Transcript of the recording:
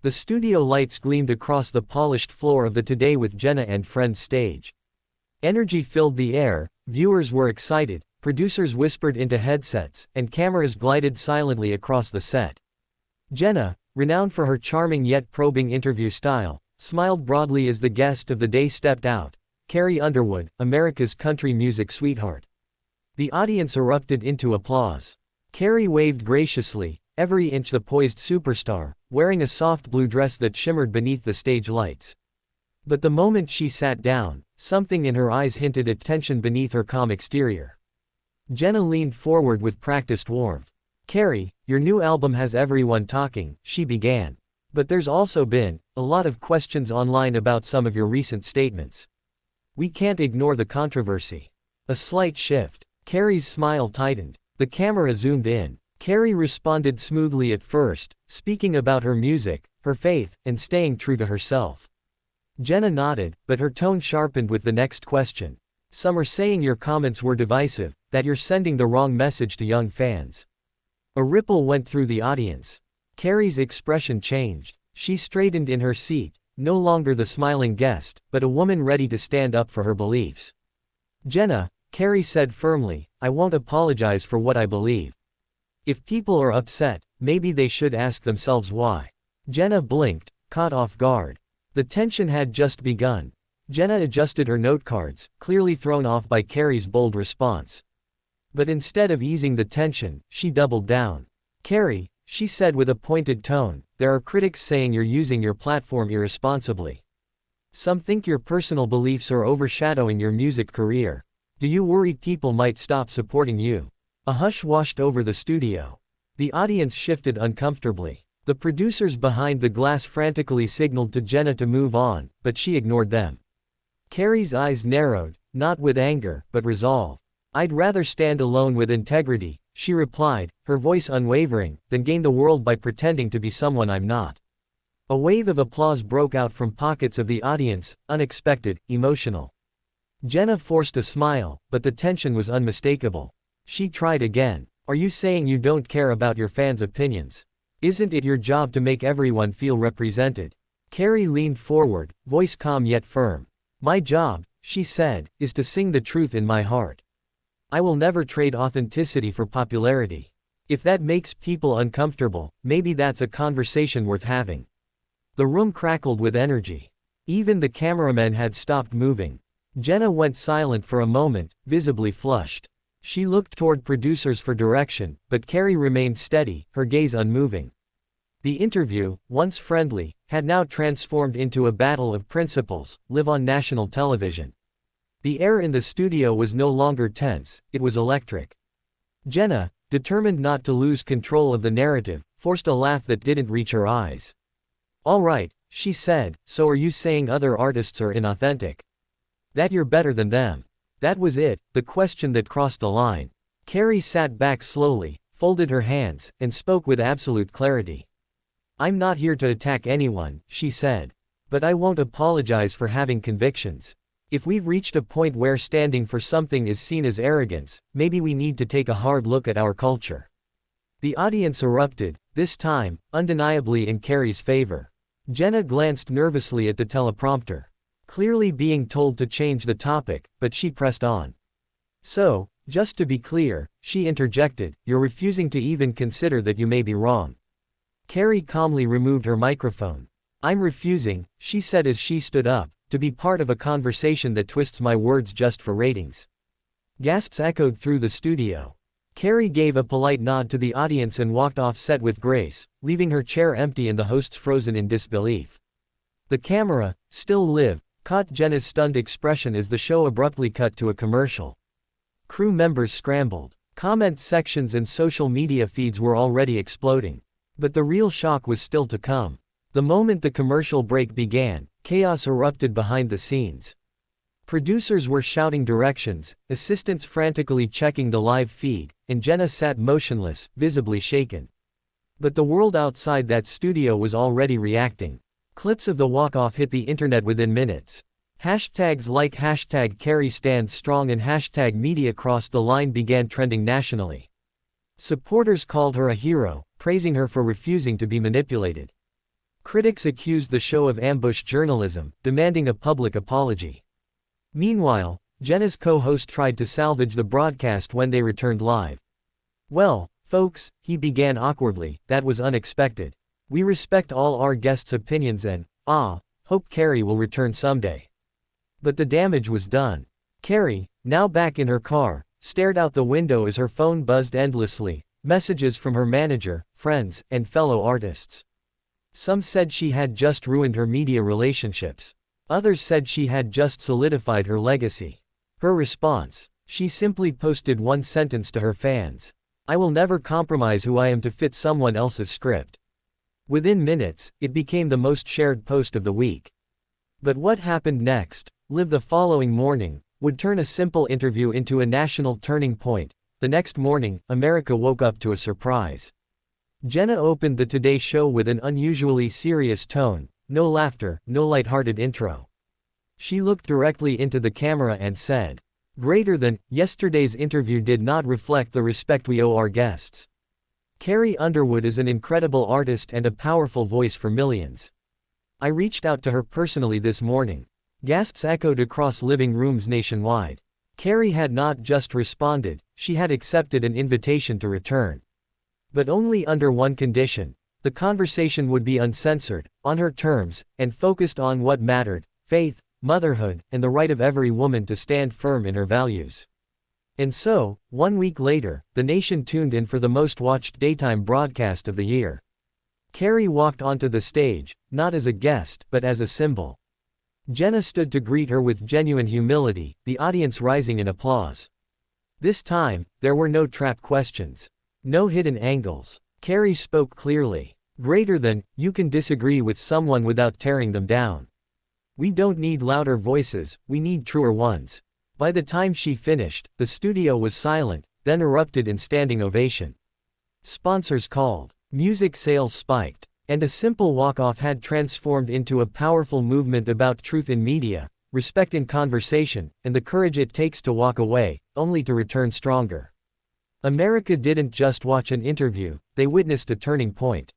The studio lights gleamed across the polished floor of the Today with Jenna and Friends stage. Energy filled the air, viewers were excited, producers whispered into headsets, and cameras glided silently across the set. Jenna, renowned for her charming yet probing interview style, smiled broadly as the guest of the day stepped out, Carrie Underwood, America's country music sweetheart. The audience erupted into applause. Carrie waved graciously, every inch the poised superstar, wearing a soft blue dress that shimmered beneath the stage lights. But the moment she sat down, something in her eyes hinted at tension beneath her calm exterior. Jenna leaned forward with practiced warmth. "Carrie, your new album has everyone talking," she began. "But there's also been a lot of questions online about some of your recent statements. We can't ignore the controversy." A slight shift. Carrie's smile tightened. The camera zoomed in. Carrie responded smoothly at first, speaking about her music, her faith, and staying true to herself. Jenna nodded, but her tone sharpened with the next question. "Some are saying your comments were divisive, that you're sending the wrong message to young fans." A ripple went through the audience. Carrie's expression changed. She straightened in her seat, no longer the smiling guest, but a woman ready to stand up for her beliefs. "Jenna," Carrie said firmly, "I won't apologize for what I believe. If people are upset, maybe they should ask themselves why." Jenna blinked, caught off guard. The tension had just begun. Jenna adjusted her note cards, clearly thrown off by Carrie's bold response. But instead of easing the tension, she doubled down. "Carrie," she said with a pointed tone, "there are critics saying you're using your platform irresponsibly. Some think your personal beliefs are overshadowing your music career. Do you worry people might stop supporting you?" A hush washed over the studio. The audience shifted uncomfortably. The producers behind the glass frantically signaled to Jenna to move on, but she ignored them. Carrie's eyes narrowed, not with anger, but resolve. "I'd rather stand alone with integrity," she replied, her voice unwavering, "than gain the world by pretending to be someone I'm not." A wave of applause broke out from pockets of the audience, unexpected, emotional. Jenna forced a smile, but the tension was unmistakable. She tried again. "Are you saying you don't care about your fans' opinions? Isn't it your job to make everyone feel represented?" Carrie leaned forward, voice calm yet firm. "My job," she said, "is to sing the truth in my heart. I will never trade authenticity for popularity. If that makes people uncomfortable, maybe that's a conversation worth having." The room crackled with energy. Even the cameramen had stopped moving. Jenna went silent for a moment, visibly flushed. She looked toward producers for direction, but Carrie remained steady, her gaze unmoving. The interview, once friendly, had now transformed into a battle of principles, live on national television. The air in the studio was no longer tense, it was electric. Jenna, determined not to lose control of the narrative, forced a laugh that didn't reach her eyes. "All right," she said, "so are you saying other artists are inauthentic? That you're better than them?" That was it, the question that crossed the line. Carrie sat back slowly, folded her hands, and spoke with absolute clarity. "I'm not here to attack anyone," she said. "But I won't apologize for having convictions. If we've reached a point where standing for something is seen as arrogance, maybe we need to take a hard look at our culture." The audience erupted, this time, undeniably in Carrie's favor. Jenna glanced nervously at the teleprompter. Clearly being told to change the topic, but she pressed on. "So, just to be clear," she interjected, "you're refusing to even consider that you may be wrong." Carrie calmly removed her microphone. "I'm refusing," she said as she stood up, "to be part of a conversation that twists my words just for ratings." Gasps echoed through the studio. Carrie gave a polite nod to the audience and walked off set with grace, leaving her chair empty and the hosts frozen in disbelief. The camera, still live, caught Jenna's stunned expression as the show abruptly cut to a commercial. Crew members scrambled. Comment sections and social media feeds were already exploding. But the real shock was still to come. The moment the commercial break began, chaos erupted behind the scenes. Producers were shouting directions, assistants frantically checking the live feed, and Jenna sat motionless, visibly shaken. But the world outside that studio was already reacting. Clips of the walk-off hit the internet within minutes. Hashtags like #CarrieStandsStrong and #MediaCrossTheLine began trending nationally. Supporters called her a hero, praising her for refusing to be manipulated. Critics accused the show of ambush journalism, demanding a public apology. Meanwhile, Jenna's co-host tried to salvage the broadcast when they returned live. "Well, folks," he began awkwardly, "that was unexpected. We respect all our guests' opinions and, hope Carrie will return someday." But the damage was done. Carrie, now back in her car, stared out the window as her phone buzzed endlessly, messages from her manager, friends, and fellow artists. Some said she had just ruined her media relationships. Others said she had just solidified her legacy. Her response: she simply posted one sentence to her fans: "I will never compromise who I am to fit someone else's script." Within minutes, it became the most shared post of the week. But what happened next, live the following morning, would turn a simple interview into a national turning point. The next morning, America woke up to a surprise. Jenna opened the Today Show with an unusually serious tone, no laughter, no lighthearted intro. She looked directly into the camera and said, "Greater than, yesterday's interview did not reflect the respect we owe our guests. Carrie Underwood is an incredible artist and a powerful voice for millions. I reached out to her personally this morning." Gasps echoed across living rooms nationwide. Carrie had not just responded, she had accepted an invitation to return. But only under one condition: the conversation would be uncensored, on her terms, and focused on what mattered: faith, motherhood, and the right of every woman to stand firm in her values. And so, 1 week later, the nation tuned in for the most watched daytime broadcast of the year. Carrie walked onto the stage, not as a guest, but as a symbol. Jenna stood to greet her with genuine humility, the audience rising in applause. This time, there were no trap questions. No hidden angles. Carrie spoke clearly. "Greater than, you can disagree with someone without tearing them down. We don't need louder voices, we need truer ones." By the time she finished, the studio was silent, then erupted in standing ovation. Sponsors called. Music sales spiked. And a simple walk-off had transformed into a powerful movement about truth in media, respect in conversation, and the courage it takes to walk away, only to return stronger. America didn't just watch an interview, they witnessed a turning point.